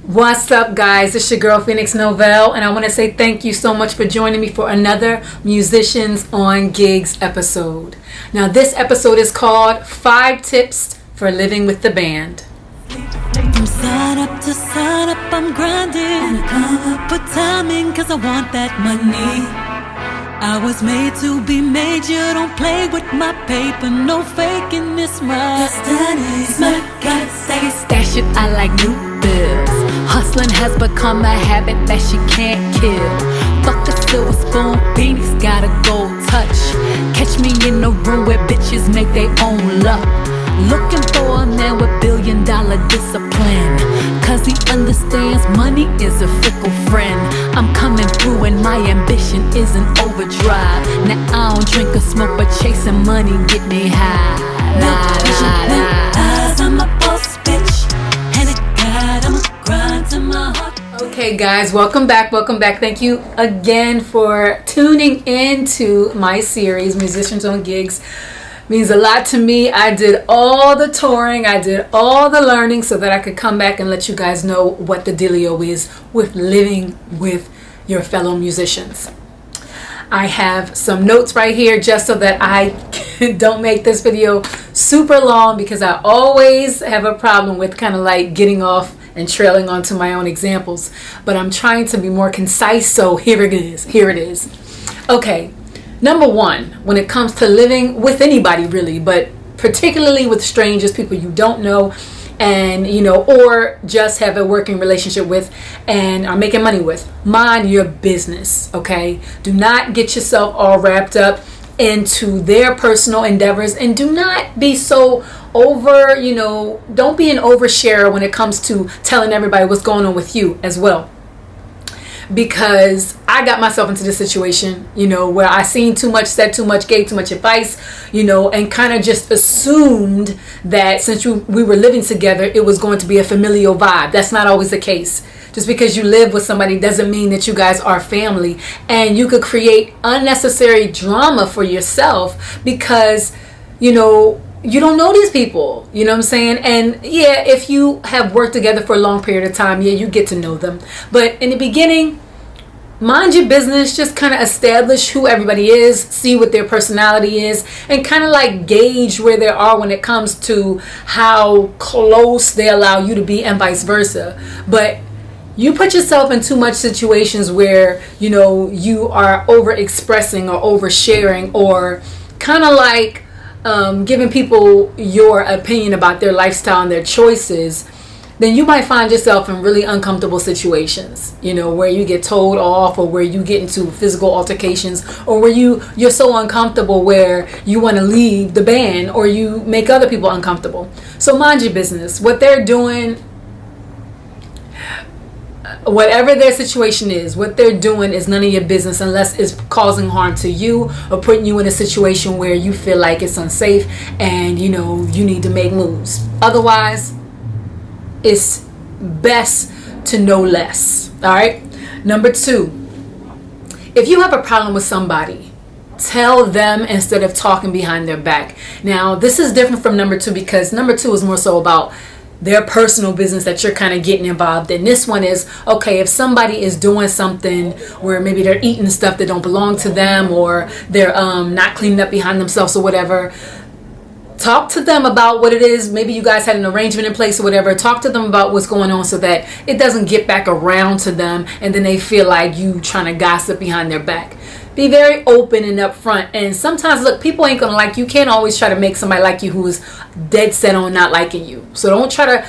What's up, guys? It's your girl Phoenix Novelle, and I want to say thank you so much for joining me for another Musicians on Gigs episode. Now, this episode is called 5 Tips for Living with the Band. From sun up to sun up, I'm grinding. And I come up with timing, cause I want that money. I was made to be made, you don't play with my paper, no faking this my destiny. It's my God, stash it, I like new bills. Hustling has become a habit that she can't kill. Fuck a silver spoon, Phoenix got a gold touch. Catch me in the room where bitches make their own luck. Looking for a man with $1 billion discipline, cause he understands money is a fickle friend. I'm coming through and my ambition is an overdrive. Now I don't drink or smoke, but chasing money get me high. I'm a boss bitch, and I'ma grind to my heart. Okay, guys, welcome back. Thank you again for tuning in to my series, Musicians on Gigs. Means a lot to me. I did all the touring, I did all the learning so that I could come back and let you guys know what the dealio is with living with your fellow musicians. I have some notes right here just so that I don't make this video super long, because I always have a problem with kind of like getting off and trailing onto my own examples, but I'm trying to be more concise, so here it is. Okay. Number one, when it comes to living with anybody really, but particularly with strangers, people you don't know, and or just have a working relationship with and are making money with, mind your business, okay? Do not get yourself all wrapped up into their personal endeavors, and do not be so over, don't be an oversharer when it comes to telling everybody what's going on with you as well. Because I got myself into this situation, where I seen too much, said too much, gave too much advice, and kind of just assumed that since we were living together, it was going to be a familial vibe. That's not always the case. Just because you live with somebody doesn't mean that you guys are family. And you could create unnecessary drama for yourself because, you don't know these people, you know what I'm saying? And yeah, if you have worked together for a long period of time, yeah, you get to know them. But in the beginning, mind your business, just kind of establish who everybody is, see what their personality is, and kind of like gauge where they are when it comes to how close they allow you to be and vice versa. But you put yourself in too much situations where, you are over expressing or oversharing, or kind of like giving people your opinion about their lifestyle and their choices, then you might find yourself in really uncomfortable situations, where you get told off, or where you get into physical altercations, or where you're so uncomfortable where you want to leave the band, or you make other people uncomfortable. So mind your business. What they're doing, whatever their situation is, what they're doing is none of your business, unless it's causing harm to you or putting you in a situation where you feel like it's unsafe and you need to make moves. Otherwise, it's best to know less. All right. Number 2, if you have a problem with somebody, tell them instead of talking behind their back. Now, this is different from number 2, because number 2 is more so about their personal business that you're kind of getting involved in. This one is, okay, if somebody is doing something where maybe they're eating stuff that don't belong to them, or they're not cleaning up behind themselves or whatever, talk to them about what it is. Maybe you guys had an arrangement in place or whatever. Talk to them about what's going on so that it doesn't get back around to them and then they feel like you trying to gossip behind their back. Be very open and upfront. And sometimes, look, people ain't gonna like you. You can't always try to make somebody like you who is dead set on not liking you. So don't try to,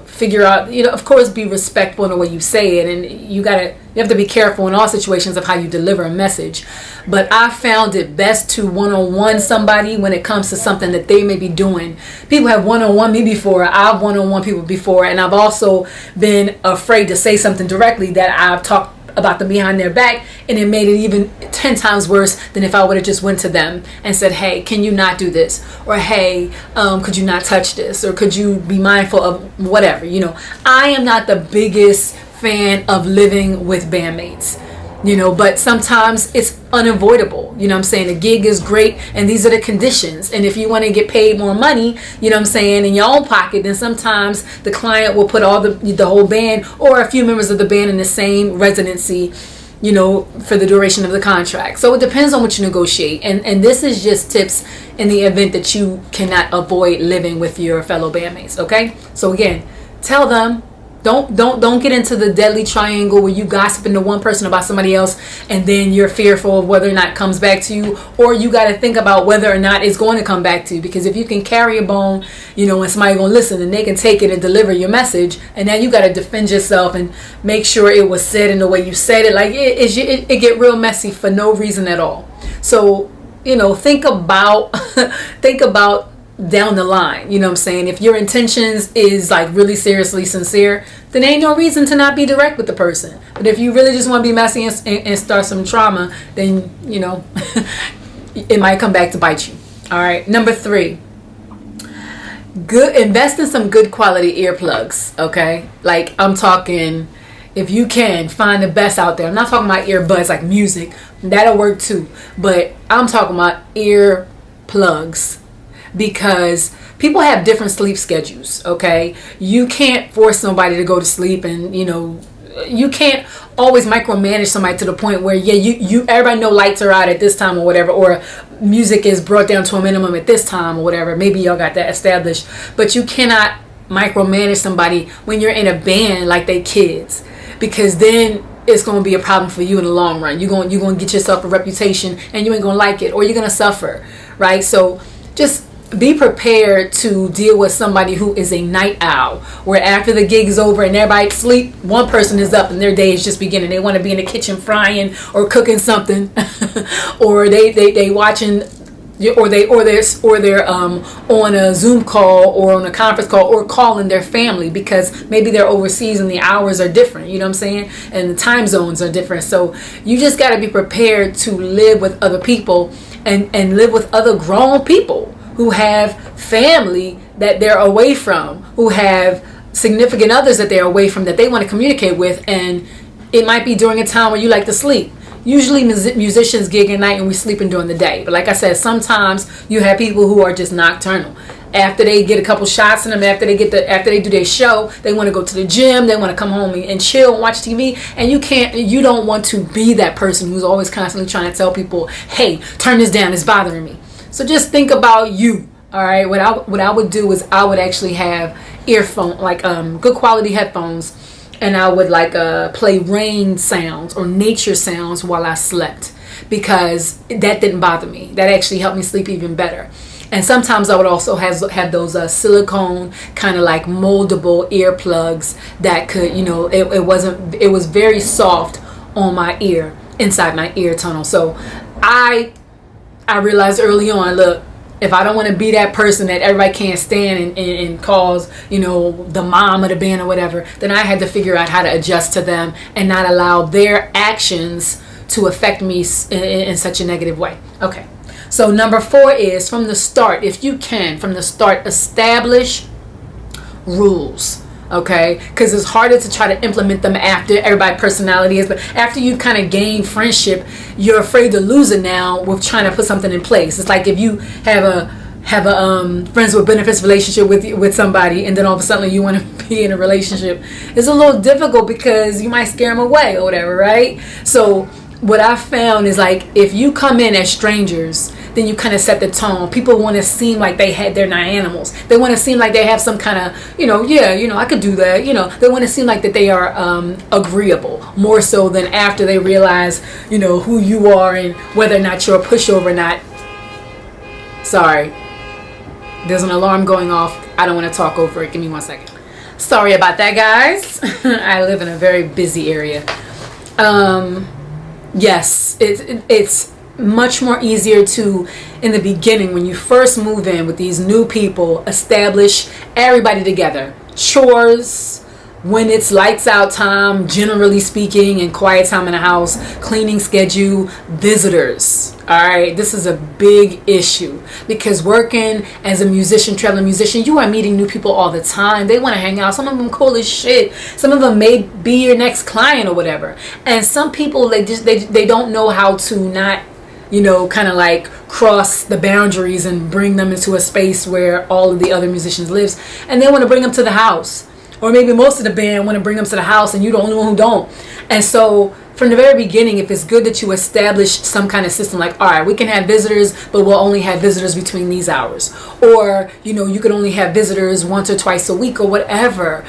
figure out, of course, be respectful in the way you say it. And you have to be careful in all situations of how you deliver a message. But I found it best to one-on-one somebody when it comes to something that they may be doing. People have one-on-one me before. I've one-on-one people before. And I've also been afraid to say something directly that I've talked about them behind their back, and it made it even 10 times worse than if I would have just went to them and said, hey, can you not do this? Or hey, could you not touch this? Or could you be mindful of whatever? I am not the biggest fan of living with bandmates. But sometimes it's unavoidable. You know what I'm saying? The gig is great and these are the conditions. And if you want to get paid more money, you know what I'm saying, in your own pocket, then sometimes the client will put all the whole band or a few members of the band in the same residency, for the duration of the contract. So it depends on what you negotiate. And this is just tips in the event that you cannot avoid living with your fellow bandmates. Okay? So again, tell them, don't get into the deadly triangle where you gossiping to one person about somebody else and then you're fearful of whether or not it comes back to you, or you got to think about whether or not it's going to come back to you. Because if you can carry a bone, and somebody going to listen and they can take it and deliver your message, and now you got to defend yourself and make sure it was said in the way you said it. Like it get real messy for no reason at all. So think about down the line. You know what I'm saying? If your intentions is like really seriously sincere, then ain't no reason to not be direct with the person. But if you really just want to be messy and start some trauma, then it might come back to bite you. All right. Number 3, invest in some good quality earplugs. Okay, like I'm talking, if you can find the best out there. I'm not talking about earbuds like music, that'll work too, but I'm talking about earplugs. Because people have different sleep schedules, okay? You can't force somebody to go to sleep, and you can't always micromanage somebody to the point where you everybody know lights are out at this time or whatever, or music is brought down to a minimum at this time or whatever. Maybe y'all got that established, but you cannot micromanage somebody when you're in a band like they kids, because then it's going to be a problem for you in the long run. You're going to get yourself a reputation and you ain't going to like it, or you're going to suffer, right? So just be prepared to deal with somebody who is a night owl, where after the gig is over and everybody sleep, one person is up and their day is just beginning. They want to be in the kitchen frying or cooking something, or they watching, or they're on a Zoom call or on a conference call or calling their family, because maybe they're overseas and the hours are different. You know what I'm saying? And the time zones are different. So you just got to be prepared to live with other people and live with other grown people who have family that they're away from, who have significant others that they're away from that they want to communicate with, and it might be during a time where you like to sleep. Usually musicians gig at night and we sleeping during the day. But like I said, sometimes you have people who are just nocturnal. After they get a couple shots in them, after they do their show, they want to go to the gym, they want to come home and chill and watch TV, and you don't want to be that person who's always constantly trying to tell people, hey, turn this down, it's bothering me. So just think about you. All right, what I would do is I would actually have earphone, like good quality headphones, and I would play rain sounds or nature sounds while I slept, because that didn't bother me. That actually helped me sleep even better. And sometimes I would also have those silicone kind of like moldable earplugs that could, it was very soft on my ear, inside my ear tunnel. So I realized early on, look, if I don't want to be that person that everybody can't stand and calls, the mom of the band or whatever, then I had to figure out how to adjust to them and not allow their actions to affect me in such a negative way. Okay. So number 4 is, from the start, if you can, from the start, establish rules. Okay, because it's harder to try to implement them after everybody's personality is, but after you kind of gain friendship, you're afraid to lose it now with trying to put something in place. It's like if you have a friends with benefits relationship with somebody, and then all of a sudden you want to be in a relationship. It's a little difficult because you might scare them away or whatever, right? So what I found is, like, if you come in as strangers, then you kind of set the tone. People want to seem like they're not animals. They want to seem like they have some kind of, I could do that. They want to seem like that they are agreeable, more so than after they realize, who you are and whether or not you're a pushover or not. Sorry. There's an alarm going off. I don't want to talk over it. Give me 1 second. Sorry about that, guys. I live in a very busy area. Yes, it's much more easier to, in the beginning, when you first move in with these new people, establish everybody together. Chores, when it's lights out time, generally speaking, and quiet time in the house, cleaning schedule, visitors. All right, this is a big issue because working as a musician, traveling musician, you are meeting new people all the time. They want to hang out. Some of them cool as shit. Some of them may be your next client or whatever. And some people, they don't know how to not, kind of like cross the boundaries and bring them into a space where all of the other musicians lives, and they want to bring them to the house. Or maybe most of the band want to bring them to the house and you're the only one who don't. And so from the very beginning, if it's good that you establish some kind of system like, all right, we can have visitors, but we'll only have visitors between these hours. Or, you can only have visitors once or twice a week or whatever,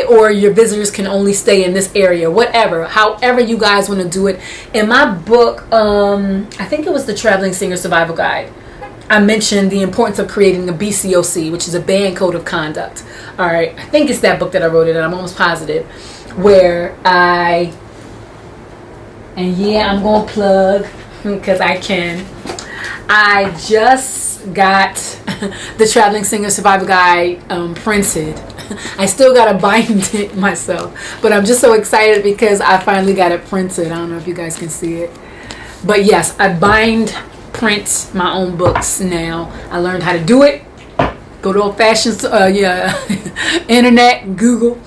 or your visitors can only stay in this area, whatever, however you guys want to do it. In my book, I think it was the Traveling Singer Survival Guide, I mentioned the importance of creating a BCOC, which is a band code of conduct. All right, I think it's that book that I wrote it in. I'm almost positive. Where I'm going to plug because I can. I just got the Traveling Singer Survival Guide printed. I still got to bind it myself. But I'm just so excited because I finally got it printed. I don't know if you guys can see it. But yes, I print my own books now. I learned how to do it. Go to old-fashioned internet, Google.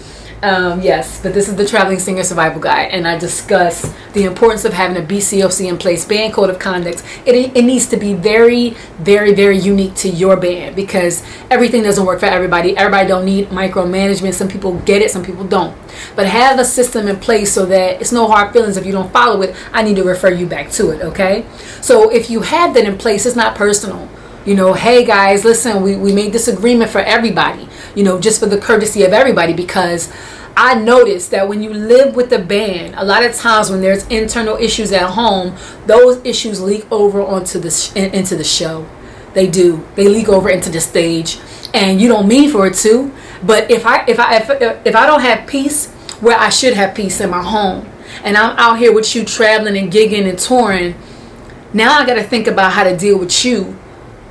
Yes, but this is the Traveling Singer Survival Guide, and I discuss the importance of having a BCOC in place, band code of conduct. It needs to be very, very, very unique to your band because everything doesn't work for everybody. Everybody don't need micromanagement. Some people get it, some people don't. But have a system in place so that it's no hard feelings if you don't follow it. I need to refer you back to it, okay? So if you have that in place, it's not personal. Hey guys, listen, we made this agreement for everybody, just for the courtesy of everybody, because I noticed that when you live with the band, a lot of times when there's internal issues at home, those issues leak over into the show. They do. They leak over into the stage, and you don't mean for it to. But if I don't have peace where I should have peace in my home, and I'm out here with you traveling and gigging and touring, now I got to think about how to deal with you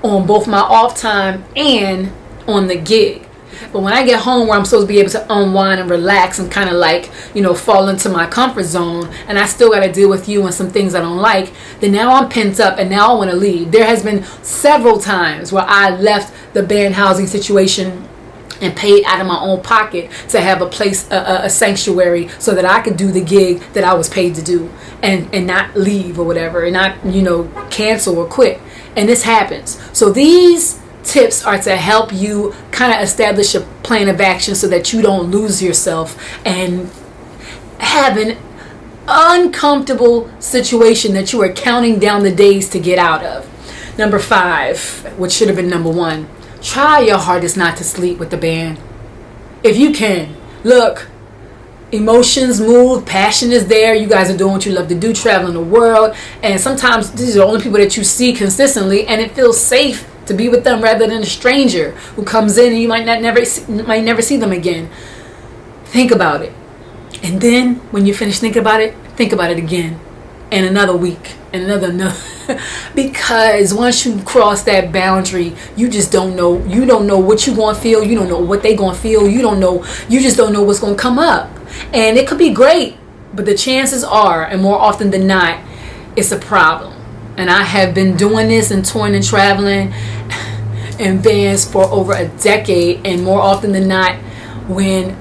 on both my off time and on the gig. But when I get home where I'm supposed to be able to unwind and relax and kind of like, fall into my comfort zone, and I still got to deal with you and some things I don't like, then now I'm pent up and now I want to leave. There has been several times where I left the band housing situation and paid out of my own pocket to have a place, a sanctuary, so that I could do the gig that I was paid to do and not leave or whatever, and not, cancel or quit. And this happens. So these tips are to help you kind of establish a plan of action so that you don't lose yourself and have an uncomfortable situation that you are counting down the days to get out of. Number 5, which should have been number 1, try your hardest not to sleep with the band. If you can. Look, emotions move, passion is there, you guys are doing what you love to do, traveling the world, and sometimes these are the only people that you see consistently, and it feels safe to be with them rather than a stranger who comes in and you might never see them again. Think about it, and then when you finish thinking about it, think about it again, and another week, and another because once you cross that boundary, you just don't know. You don't know what you're going to feel. You don't know what they're going to feel. You just don't know what's going to come up. And it could be great, but the chances are, and more often than not, it's a problem. And I have been doing this and touring and traveling in bands for over a decade, and more often than not, when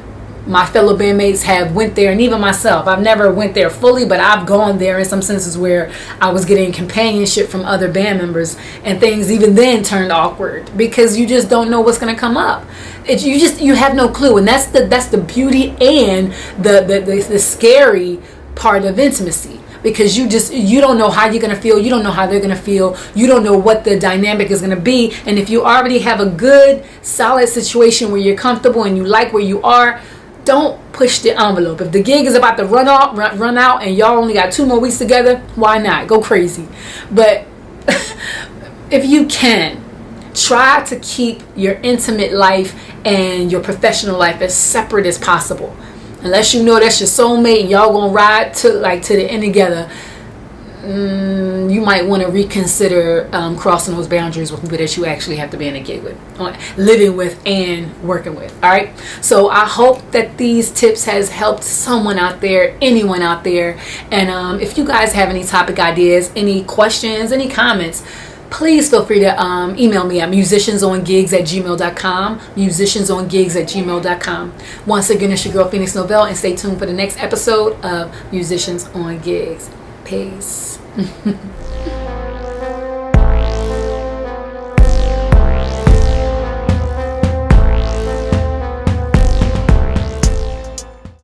my fellow bandmates have went there, and even myself, I've never went there fully, but I've gone there in some senses where I was getting companionship from other band members, and things even then turned awkward because you just don't know what's going to come up. You have no clue, and that's the beauty and the scary part of intimacy, because you don't know how you're going to feel, you don't know how they're going to feel, you don't know what the dynamic is going to be. And if you already have a good solid situation where you're comfortable and you like where you are, don't push the envelope. If the gig is about to run out and y'all only got 2 more weeks together, why not? Go crazy. But if you can, try to keep your intimate life and your professional life as separate as possible. Unless you know that's your soulmate and y'all gonna ride to the end together, you might want to reconsider crossing those boundaries with people that you actually have to be in a gig with, living with, and working with. All right. So I hope that these tips has helped someone out there, anyone out there. And if you guys have any topic ideas, any questions, any comments, please feel free to email me at musiciansongigs@gmail.com. musiciansongigs@gmail.com. Once again, it's your girl Phoenix Novelle, and stay tuned for the next episode of Musicians on Gigs. Peace.